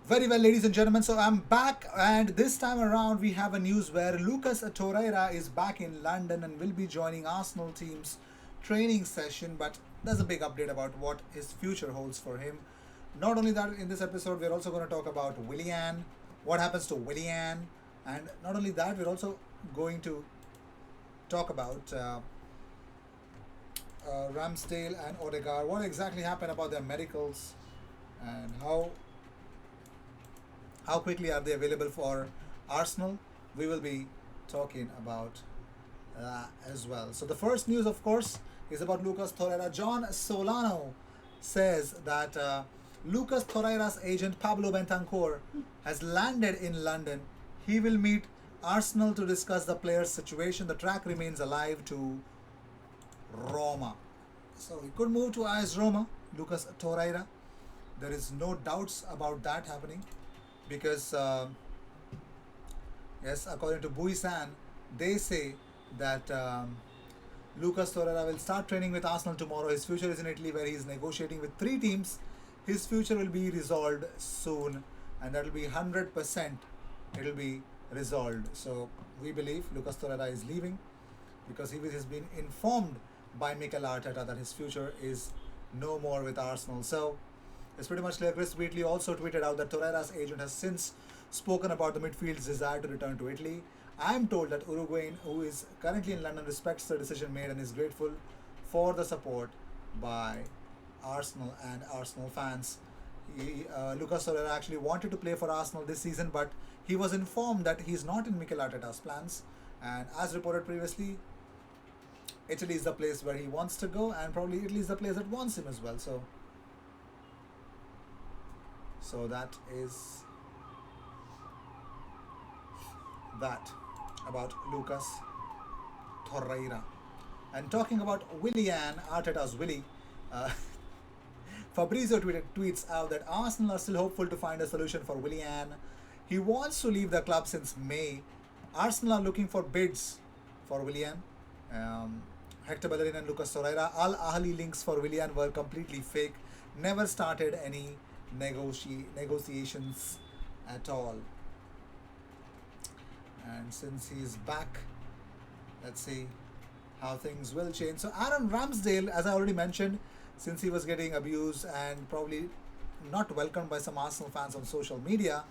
Very well, ladies and gentlemen. So I'm back, and this time around we have a news where Lucas Torreira is back in London and will be joining Arsenal team's training session. But there's a big update about what his future holds for him. Not only that, in this episode we're also going to talk about Willian, what happens to Willian, and not only that, we're also going to talk about Ramsdale and Odegaard. What exactly happened about their medicals, and how quickly are they available for Arsenal? We will be talking about as well. So the first news, of course, is about Lucas Torreira. John Solano says that Lucas Torreira's agent Pablo Bentancur has landed in London. He will meet Arsenal to discuss the player's situation. The track remains alive to Roma. So he could move to AS Roma, Lucas Torreira. There is no doubts about that happening because yes, according to Buisan, they say that Lucas Torreira will start training with Arsenal tomorrow. His future is in Italy, where he is negotiating with three teams. His future will be resolved soon, and that will be 100%. It will be resolved. So we believe Lucas Torreira is leaving because he has been informed by Mikel Arteta that his future is no more with Arsenal. So it's pretty much clear. Chris Wheatley also tweeted out that Torreira's agent has since spoken about the midfield's desire to return to Italy. I am told that Uruguayan, who is currently in London, respects the decision made and is grateful for the support by Arsenal and Arsenal fans. Lucas Torreira actually wanted to play for Arsenal this season, but he was informed that he's not in Mikel Arteta's plans. And as reported previously, Italy is the place where he wants to go, and probably Italy is the place that wants him as well. So that is that about Lucas Torreira. And talking about Willian, Arteta's Willy, uh, Fabrizio tweets out that Arsenal are still hopeful to find a solution for Willian. He wants to leave the club since May. Arsenal are looking for bids for Willian. Hector Bellerin and Lucas Torreira. Al Ahly links for Willian were completely fake. Never started any negotiations at all. And since he's back, let's see how things will change. So Aaron Ramsdale, as I already mentioned, since he was getting abused and probably not welcomed by some Arsenal fans on social media,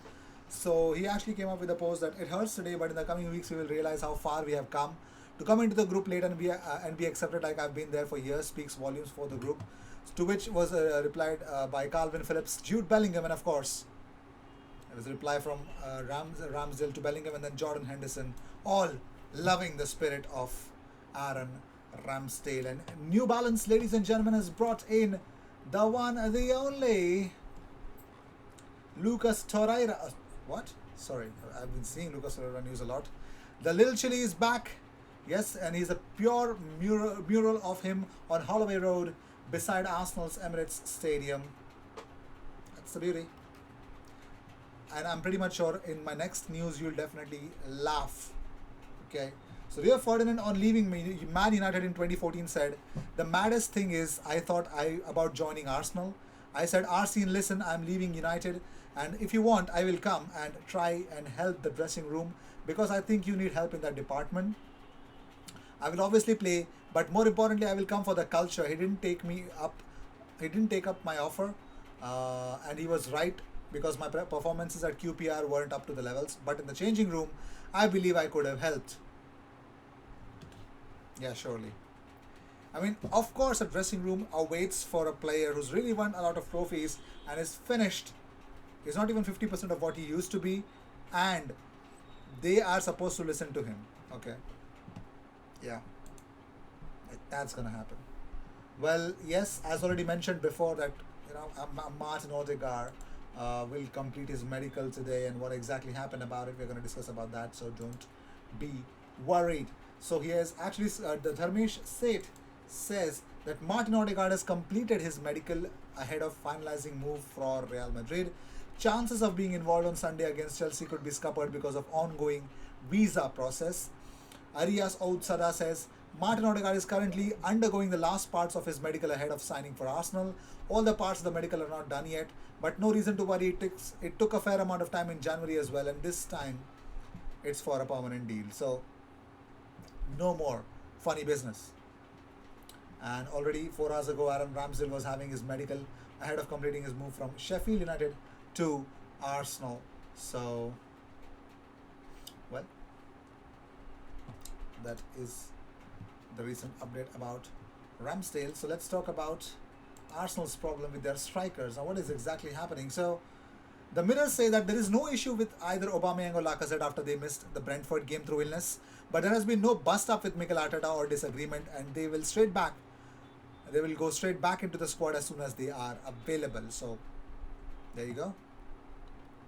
so he actually came up with a post that it hurts today, but in the coming weeks we will realize how far we have come. To come into the group late and be accepted like I've been there for years speaks volumes for the group. To which was replied by Calvin Phillips, Jude Bellingham, and of course, there was a reply from Ramsdale to Bellingham, and then Jordan Henderson, all loving the spirit of Aaron Ramsdale. And New Balance, ladies and gentlemen, has brought in the one, the only Lucas Torreira. What? Sorry, I've been seeing Lucas Torreira news a lot. The Lil Chili is back. Yes, and he's a pure mural of him on Holloway Road beside Arsenal's Emirates Stadium. That's the beauty. And I'm pretty much sure in my next news you'll definitely laugh. Okay. So Rio Ferdinand on leaving Man United in 2014 said, the maddest thing is I thought about joining Arsenal. I said, Arsene, listen, I'm leaving United, and if you want, I will come and try and help the dressing room because I think you need help in that department. I will obviously play, but more importantly, I will come for the culture. He didn't take up my offer, and he was right because my performances at QPR weren't up to the levels. But in the changing room, I believe I could have helped. Yeah, surely. I mean, of course, a dressing room awaits for a player who's really won a lot of trophies and is finished. He's not even 50% of what he used to be, and they are supposed to listen to him. Okay. Yeah, that's gonna happen. Well, yes, as already mentioned before, that Martin Odegaard will complete his medical today, and what exactly happened about it, we're gonna discuss about that. So don't be worried. So he has actually the Dharmesh Seth says that Martin Odegaard has completed his medical ahead of finalizing move for Real Madrid. Chances of being involved on Sunday against Chelsea could be scuppered because of ongoing visa process. Arias Outsada says Martin Odegaard is currently undergoing the last parts of his medical ahead of signing for Arsenal. All the parts of the medical are not done yet, but no reason to worry. It took a fair amount of time in January as well, and this time it's for a permanent deal. So no more funny business. And already 4 hours ago, Aaron Ramsdale was having his medical ahead of completing his move from Sheffield United to Arsenal. So, well, that is the recent update about Ramsdale. So let's talk about Arsenal's problem with their strikers. Now, what is exactly happening? So, the Mirrors say that there is no issue with either Aubameyang or Lacazette after they missed the Brentford game through illness, but there has been no bust up with Mikel Arteta or disagreement, and they will straight back. They will go straight back into the squad as soon as they are available. So, there you go.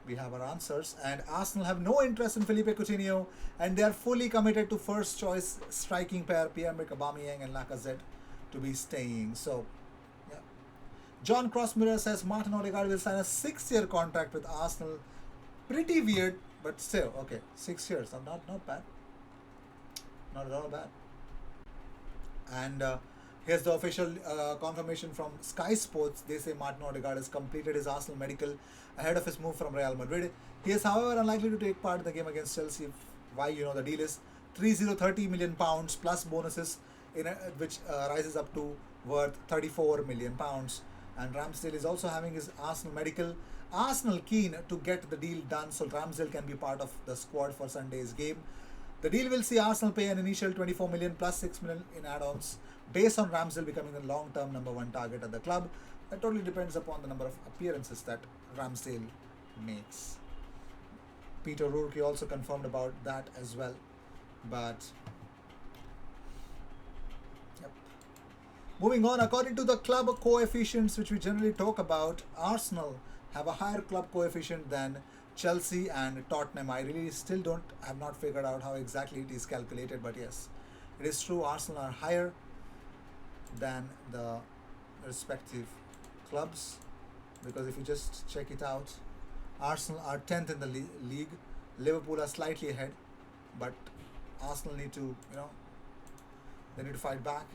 We have our answers, and Arsenal have no interest in Philippe Coutinho, and they are fully committed to first choice striking pair Pierre-Emerick Aubameyang and Lacazette to be staying. So, yeah. John Crossmiller says Martin Odegaard will sign a 6-year contract with Arsenal. Pretty weird, but still okay. 6 years, not bad, not at all bad. And here's the official confirmation from Sky Sports. They say Martin Odegaard has completed his Arsenal medical ahead of his move from Real Madrid. He is, however, unlikely to take part in the game against Chelsea. Why? You know the deal is 30 million pounds plus bonuses, which rises up to worth 34 million pounds. And Ramsdale is also having his Arsenal medical. Arsenal keen to get the deal done so Ramsdale can be part of the squad for Sunday's game. The deal will see Arsenal pay an initial 24 million plus 6 million in add-ons based on Ramsdale becoming the long-term number one target at the club. That totally depends upon the number of appearances that Ramsdale makes. Peter Rourke also confirmed about that as well. But yep. Moving on, according to the club coefficients which we generally talk about, Arsenal have a higher club coefficient than Chelsea and Tottenham. I really still have not figured out how exactly it is calculated, but yes, it is true. Arsenal are higher than the respective clubs, because if you just check it out, Arsenal are 10th in the league. Liverpool are slightly ahead, but Arsenal need to, they need to fight back.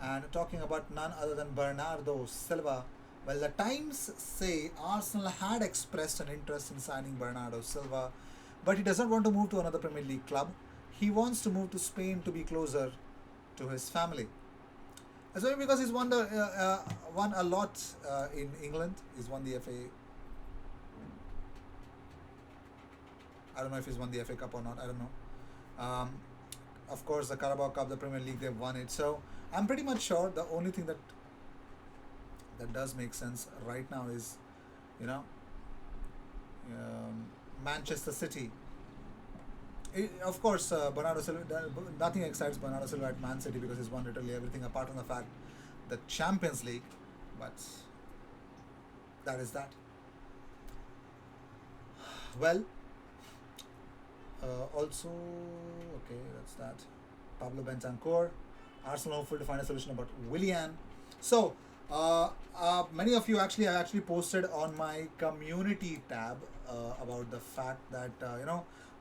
And talking about none other than Bernardo Silva, well, the Times say Arsenal had expressed an interest in signing Bernardo Silva, but he doesn't want to move to another Premier League club. He wants to move to Spain to be closer to his family. As well, because he's won a lot in England. He's won the FA. I don't know if he's won the FA Cup or not. I don't know. Of course, the Carabao Cup, the Premier League, they've won it. So I'm pretty much sure the only thing that does make sense right now is, Manchester City. Of course, Bernardo Silva, nothing excites Bernardo Silva at Man City because he's won literally everything apart from the fact the Champions League. But that is that. Well, also, okay, that's that. Pablo Bentancur, Arsenal hopeful to find a solution about Willian. So, many of you I actually posted on my community tab about the fact that,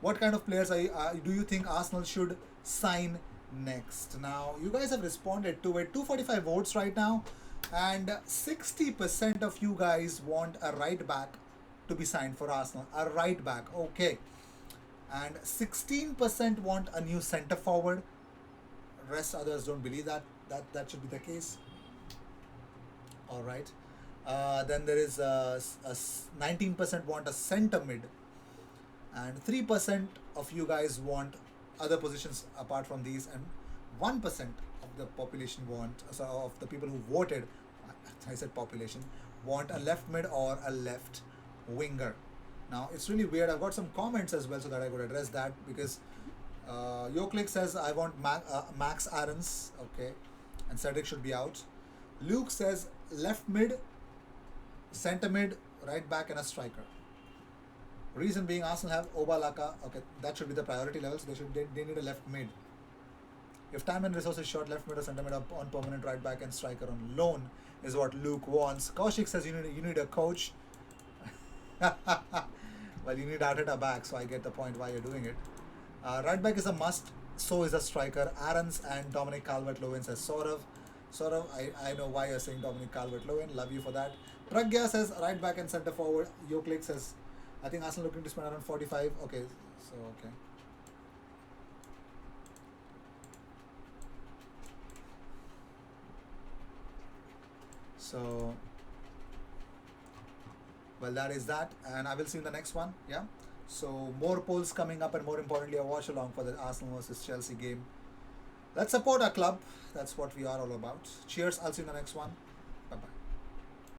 what kind of players do you think Arsenal should sign next? Now, you guys have responded to it. 245 votes right now, and 60% of you guys want a right back to be signed for Arsenal. A right back, okay. And 16% want a new centre forward. Rest others don't believe that should be the case. All right. Then there is 19% want a centre mid, and 3% of you guys want other positions apart from these, and 1% of the population of the people who voted, I said population, want a left mid or a left winger. Now it's really weird. I've got some comments as well so that I could address that, because Yoclick says I want Max Aarons, okay, and Cedric should be out. Luke says left mid, centre mid, right back, and a striker. Reason being, Arsenal have Obalaka. Okay, that should be the priority levels. They need a left mid. If time and resources short, left mid or centre mid up on permanent, right back and striker on loan is what Luke wants. Kaushik says you need a coach. Well, you need Arteta back, so I get the point why you're doing it. Right back is a must. So is a striker. Aaron's and Dominic Calvert-Lewin says Saurav. Saurav, I know why you're saying Dominic Calvert-Lewin. Love you for that. Pragya says right back and centre forward. Yoklik says, I think Arsenal looking to spend around 45. Okay, so okay. So, well, that is that, and I will see you in the next one. Yeah. So more polls coming up, and more importantly, a watch along for the Arsenal versus Chelsea game. Let's support our club. That's what we are all about. Cheers. I'll see you in the next one.